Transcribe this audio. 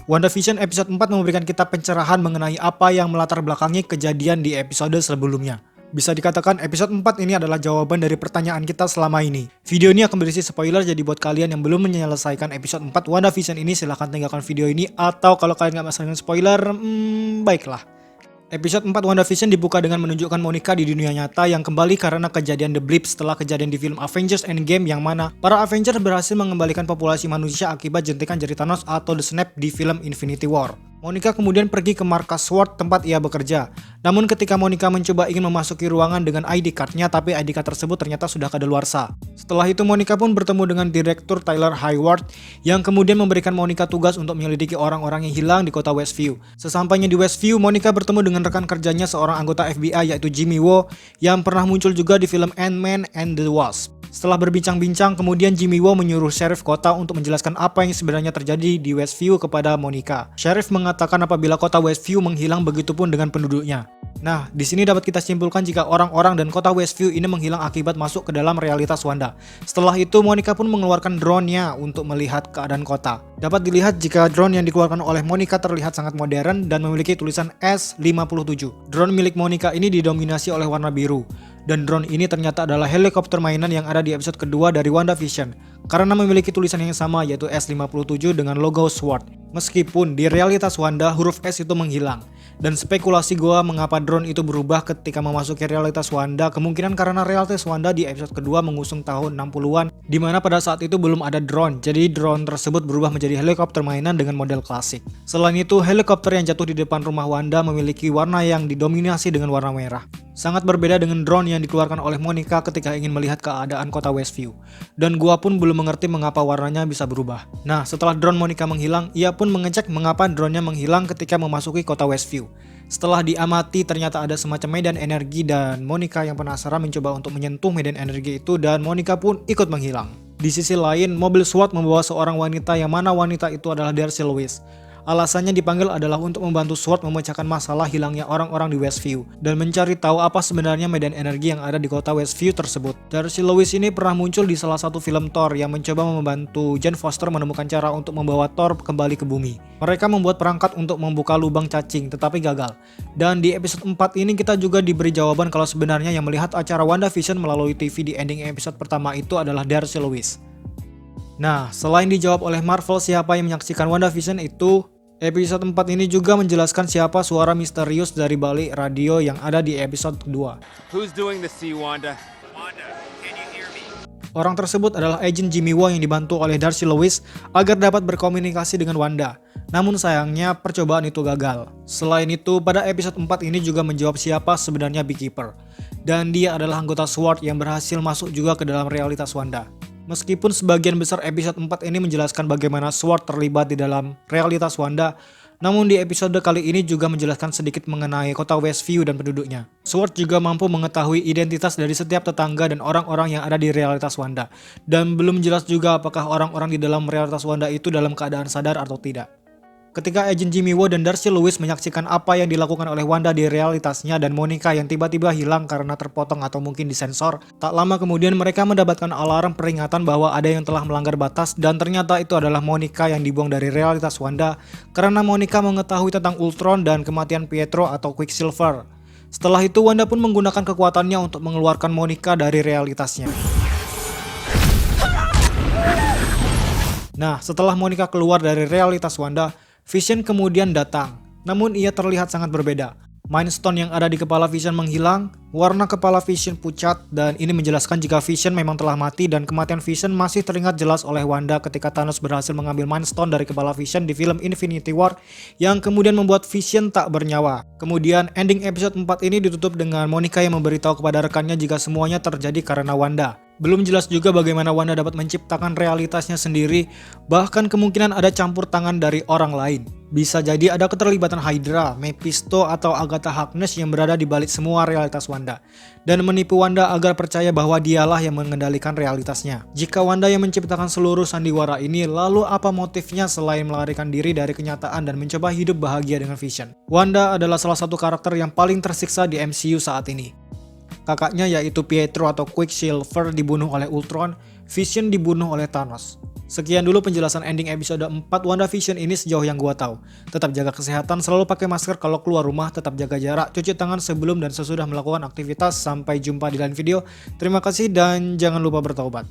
WandaVision episode 4 memberikan kita pencerahan mengenai apa yang melatar belakangi kejadian di episode sebelumnya. Bisa dikatakan episode 4 ini adalah jawaban dari pertanyaan kita selama ini. Video ini akan berisi spoiler, jadi buat kalian yang belum menyelesaikan episode 4 WandaVision ini silahkan tinggalkan video ini, atau kalau kalian gak masalah dengan spoiler, baiklah. Episode 4 WandaVision dibuka dengan menunjukkan Monica di dunia nyata yang kembali karena kejadian The Blip setelah kejadian di film Avengers Endgame yang mana para Avengers berhasil mengembalikan populasi manusia akibat jentikan jari Thanos atau The Snap di film Infinity War. Monica kemudian pergi ke markas SWORD tempat ia bekerja. Namun ketika Monica mencoba ingin memasuki ruangan dengan ID card-nya, tapi ID card tersebut ternyata sudah kadaluarsa. Setelah itu Monica pun bertemu dengan Direktur Tyler Hayward yang kemudian memberikan Monica tugas untuk menyelidiki orang-orang yang hilang di kota Westview. Sesampainya di Westview, Monica bertemu dengan rekan kerjanya seorang anggota FBI yaitu Jimmy Woo yang pernah muncul juga di film Ant-Man and the Wasp. Setelah berbincang-bincang, kemudian Jimmy Woo menyuruh Sheriff kota untuk menjelaskan apa yang sebenarnya terjadi di Westview kepada Monica. Sheriff mengatakan apabila kota Westview menghilang, begitupun dengan penduduknya. Nah, di sini dapat kita simpulkan jika orang-orang dan kota Westview ini menghilang akibat masuk ke dalam realitas Wanda. Setelah itu, Monica pun mengeluarkan drone-nya untuk melihat keadaan kota. Dapat dilihat jika drone yang dikeluarkan oleh Monica terlihat sangat modern dan memiliki tulisan S-57. Drone milik Monica ini didominasi oleh warna biru. Dan drone ini ternyata adalah helikopter mainan yang ada di episode kedua dari WandaVision karena memiliki tulisan yang sama yaitu S-57 dengan logo SWORD. Meskipun di realitas Wanda huruf S itu menghilang. Dan spekulasi gua mengapa drone itu berubah ketika memasuki realitas Wanda kemungkinan karena realitas Wanda di episode kedua mengusung tahun 60-an di mana pada saat itu belum ada drone. Jadi drone tersebut berubah menjadi helikopter mainan dengan model klasik. Selain itu, helikopter yang jatuh di depan rumah Wanda memiliki warna yang didominasi dengan warna merah. Sangat berbeda dengan drone yang dikeluarkan oleh Monica ketika ingin melihat keadaan kota Westview. Dan gua pun belum mengerti mengapa warnanya bisa berubah. Nah, setelah drone Monica menghilang, ia pun mengecek mengapa drone-nya menghilang ketika memasuki kota Westview. Setelah diamati, ternyata ada semacam medan energi dan Monica yang penasaran mencoba untuk menyentuh medan energi itu dan Monica pun ikut menghilang. Di sisi lain, mobil SWAT membawa seorang wanita yang mana wanita itu adalah Darcy Lewis. Alasannya dipanggil adalah untuk membantu SWORD memecahkan masalah hilangnya orang-orang di Westview dan mencari tahu apa sebenarnya medan energi yang ada di kota Westview tersebut. Darcy Lewis ini pernah muncul di salah satu film Thor yang mencoba membantu Jane Foster menemukan cara untuk membawa Thor kembali ke bumi. Mereka membuat perangkat untuk membuka lubang cacing tetapi gagal. Dan di episode 4 ini kita juga diberi jawaban kalau sebenarnya yang melihat acara WandaVision melalui TV di ending episode pertama itu adalah Darcy Lewis. Nah, selain dijawab oleh Marvel siapa yang menyaksikan WandaVision itu, episode 4 ini juga menjelaskan siapa suara misterius dari balik radio yang ada di episode kedua. Who's doing the sea, Wanda? Orang tersebut adalah agent Jimmy Woo yang dibantu oleh Darcy Lewis agar dapat berkomunikasi dengan Wanda. Namun sayangnya percobaan itu gagal. Selain itu, pada episode 4 ini juga menjawab siapa sebenarnya Beekeeper. Dan dia adalah anggota SWORD yang berhasil masuk juga ke dalam realitas Wanda. Meskipun sebagian besar episode 4 ini menjelaskan bagaimana SWORD terlibat di dalam realitas Wanda, namun di episode kali ini juga menjelaskan sedikit mengenai kota Westview dan penduduknya. SWORD juga mampu mengetahui identitas dari setiap tetangga dan orang-orang yang ada di realitas Wanda. Dan belum jelas juga apakah orang-orang di dalam realitas Wanda itu dalam keadaan sadar atau tidak. Ketika agent Jimmy Woo dan Darcy Lewis menyaksikan apa yang dilakukan oleh Wanda di realitasnya dan Monica yang tiba-tiba hilang karena terpotong atau mungkin disensor, tak lama kemudian mereka mendapatkan alarm peringatan bahwa ada yang telah melanggar batas dan ternyata itu adalah Monica yang dibuang dari realitas Wanda karena Monica mengetahui tentang Ultron dan kematian Pietro atau Quicksilver. Setelah itu Wanda pun menggunakan kekuatannya untuk mengeluarkan Monica dari realitasnya. Nah, setelah Monica keluar dari realitas Wanda, Vision kemudian datang, namun ia terlihat sangat berbeda. Mind Stone yang ada di kepala Vision menghilang, warna kepala Vision pucat, dan ini menjelaskan jika Vision memang telah mati dan kematian Vision masih teringat jelas oleh Wanda ketika Thanos berhasil mengambil Mind Stone dari kepala Vision di film Infinity War yang kemudian membuat Vision tak bernyawa. Kemudian ending episode 4 ini ditutup dengan Monica yang memberitahu kepada rekannya jika semuanya terjadi karena Wanda. Belum jelas juga bagaimana Wanda dapat menciptakan realitasnya sendiri, bahkan kemungkinan ada campur tangan dari orang lain. Bisa jadi ada keterlibatan Hydra, Mephisto, atau Agatha Harkness yang berada di balik semua realitas Wanda, dan menipu Wanda agar percaya bahwa dialah yang mengendalikan realitasnya. Jika Wanda yang menciptakan seluruh sandiwara ini, lalu apa motifnya selain melarikan diri dari kenyataan dan mencoba hidup bahagia dengan Vision? Wanda adalah salah satu karakter yang paling tersiksa di MCU saat ini. Kakaknya yaitu Pietro atau Quicksilver dibunuh oleh Ultron, Vision dibunuh oleh Thanos. Sekian dulu penjelasan ending episode 4 WandaVision ini sejauh yang gua tahu. Tetap jaga kesehatan, selalu pakai masker kalau keluar rumah, tetap jaga jarak, cuci tangan sebelum dan sesudah melakukan aktivitas. Sampai jumpa di lain video. Terima kasih dan jangan lupa bertaubat.